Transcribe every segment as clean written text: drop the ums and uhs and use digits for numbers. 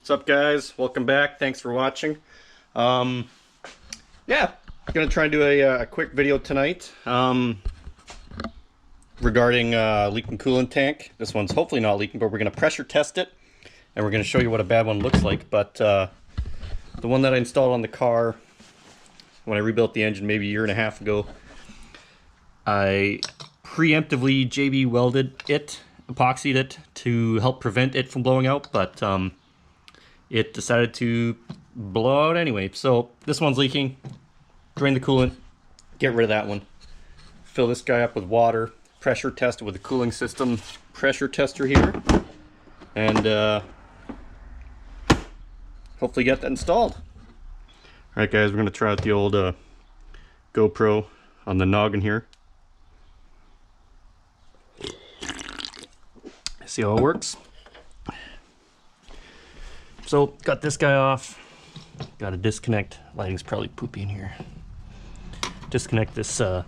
What's up, guys? Welcome back. Thanks for watching. Yeah, I'm gonna try and do a quick video tonight regarding leaking coolant tank. This one's hopefully not leaking, but we're gonna pressure test it, and we're gonna show you what a bad one looks like. But the one that I installed on the car when I rebuilt the engine maybe a year and a half ago, I preemptively JB welded it, epoxied it to help prevent it from blowing out, but it decided to blow out anyway. So this one's leaking. Drain the coolant, get rid of that one. Fill this guy up with water, pressure test it with a cooling system pressure tester here, and hopefully get that installed. Alright guys, we're going to try out the old GoPro on the noggin here. See how it works. So, got this guy off. Got to disconnect. Lighting's probably poopy in here. Disconnect this low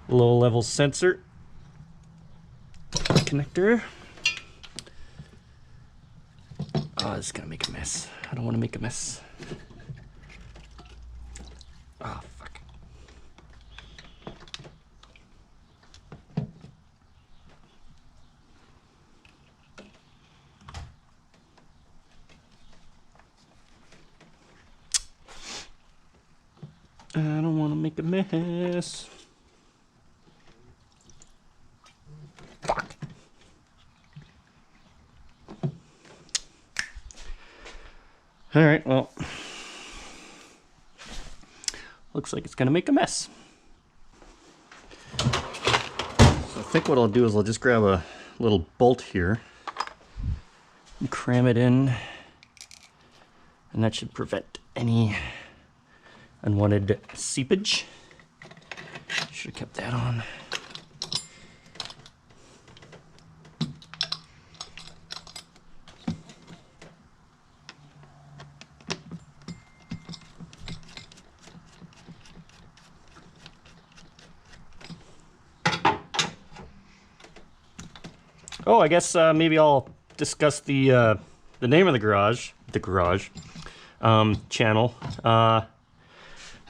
level sensor connector. Oh, this is gonna make a mess. I don't want to make a mess. Oh, fuck. I don't want to make a mess. Fuck. Alright, well, looks like it's gonna make a mess. So I think what I'll do is I'll just grab a little bolt here and cram it in, and that should prevent any unwanted seepage. Should have kept that on. Oh, I guess maybe I'll discuss the name of the garage channel.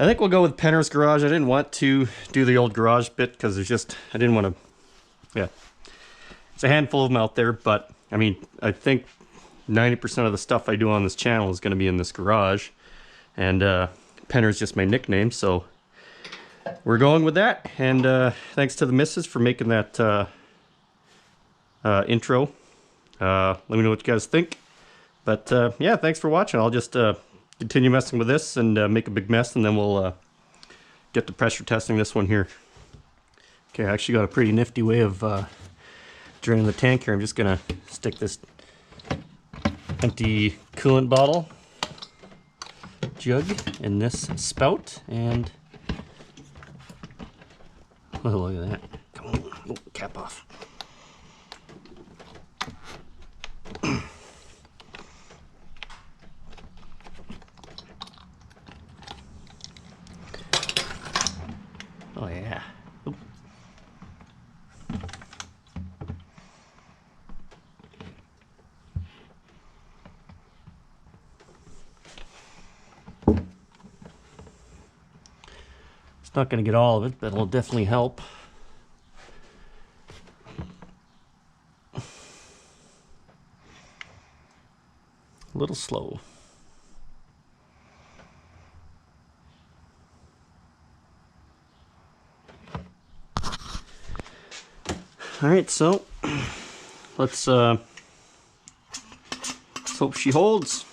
I think we'll go with Penner's Garage. I didn't want to do the old garage bit because there's just, I didn't want to, yeah. It's a handful of them out there, but I mean, I think 90% of the stuff I do on this channel is going to be in this garage. And Penner's just my nickname, so we're going with that. And thanks to the missus for making that intro. Let me know what you guys think. But yeah, thanks for watching. I'll just continue messing with this and make a big mess, and then we'll get to pressure testing this one here. Okay, I actually got a pretty nifty way of draining the tank here. I'm just gonna stick this empty coolant bottle jug in this spout, and oh, look at that. Come on, oh, cap off. Oh yeah. Oop. It's not going to get all of it, but it'll definitely help. A little slow. Alright, so let's hope she holds.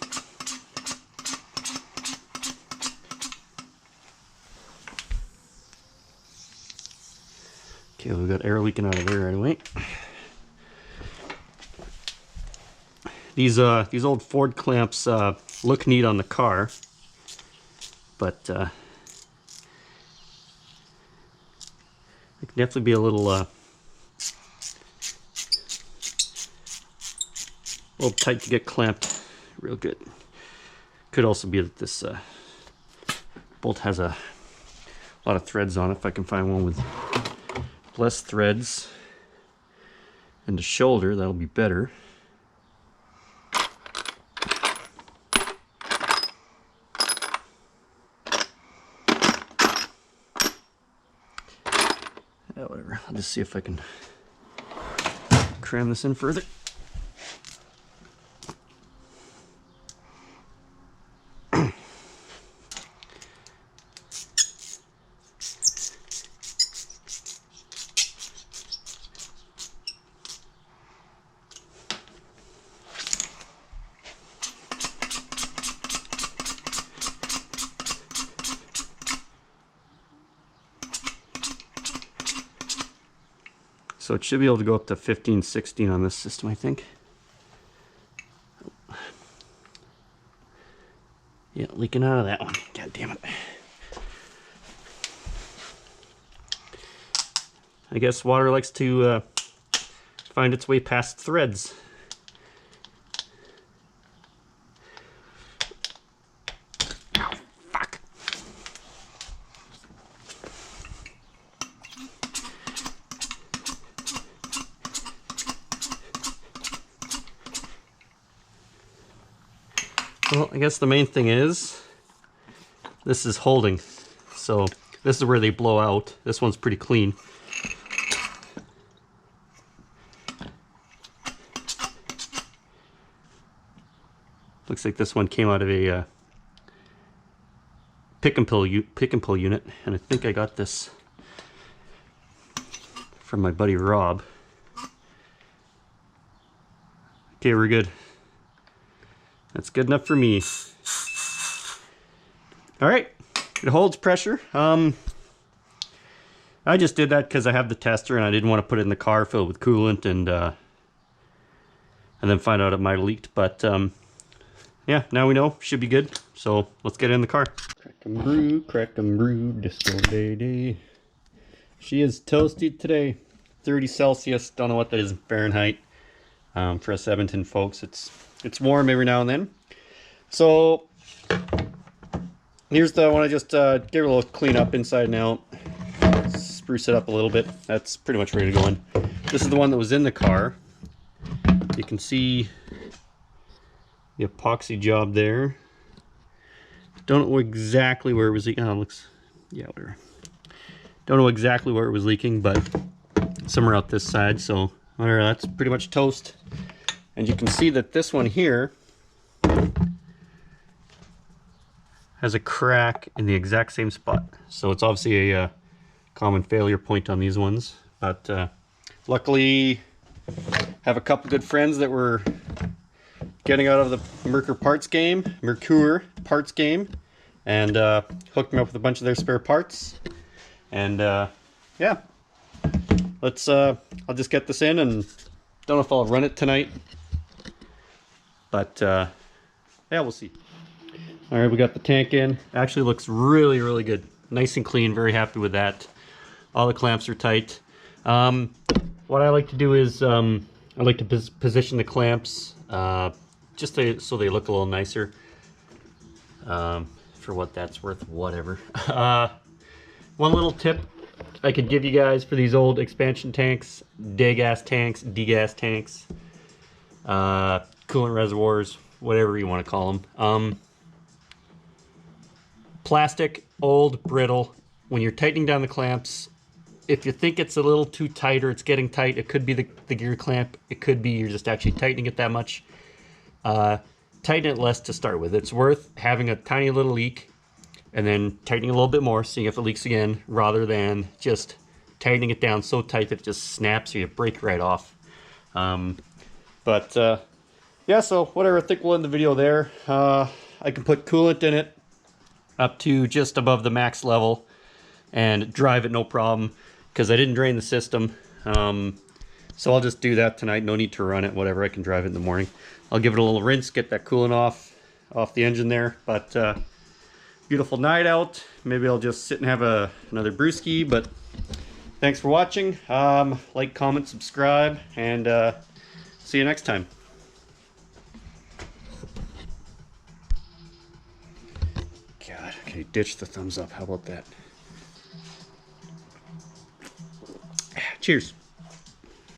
Okay, we've got air leaking out of there anyway. These old Ford clamps look neat on the car, but they can definitely be a little tight to get clamped real good. Could also be that this bolt has a lot of threads on it. If I can find one with less threads and a shoulder, that'll be better. Yeah, whatever. I'll just see if I can cram this in further. So it should be able to go up to 15, 16 on this system, I think. Yeah, leaking out of that one. God damn it. I guess water likes to find its way past threads. Ow, fuck. Well, I guess the main thing is this is holding. So this is where they blow out. This one's pretty clean. Looks like this one came out of a pick and pull unit, and I think I got this from my buddy Rob. Okay, we're good. That's good enough for me. All right, it holds pressure. I just did that because I have the tester and I didn't want to put it in the car filled with coolant and then find out it might have leaked. But yeah, now we know, should be good. So let's get it in the car. Crack and brew, disco lady. She is toasty today. 30 Celsius, don't know what that is in Fahrenheit. For us Edmonton folks, it's warm every now and then. So here's the one I just gave it a little clean up inside and out. Spruce it up a little bit. That's pretty much ready to go in. This is the one that was in the car. You can see the epoxy job there. Don't know exactly where it was leaking. Oh, it looks, yeah, whatever. Don't know exactly where it was leaking, but somewhere out this side. So whatever, that's pretty much toast. And you can see that this one here has a crack in the exact same spot. So it's obviously a common failure point on these ones. But luckily, have a couple good friends that were getting out of the Merkur parts game, and hooked me up with a bunch of their spare parts. And yeah, let's. I'll just get this in, and don't know if I'll run it tonight, but yeah, we'll see. All right, we got the tank in. Actually looks really, really good. Nice and clean. Very happy with that. All the clamps are tight. What I like to do is I like to position the clamps just so they look a little nicer. For what that's worth, whatever. One little tip I could give you guys for these old expansion tanks, degas tanks, degas tanks, coolant reservoirs, whatever you want to call them. Plastic, old, brittle. When you're tightening down the clamps, if you think it's a little too tight or it's getting tight, it could be the gear clamp. It could be you're just actually tightening it that much. Tighten it less to start with. It's worth having a tiny little leak and then tightening a little bit more, seeing if it leaks again, rather than just tightening it down so tight that it just snaps or you break right off. Yeah, so whatever, I think we'll end the video there. I can put coolant in it up to just above the max level and drive it no problem because I didn't drain the system. So I'll just do that tonight. No need to run it, whatever. I can drive it in the morning. I'll give it a little rinse, get that coolant off the engine there. But beautiful night out. Maybe I'll just sit and have another brewski. But thanks for watching. Like, comment, subscribe, and see you next time. God, okay, ditch the thumbs up. How about that? Cheers.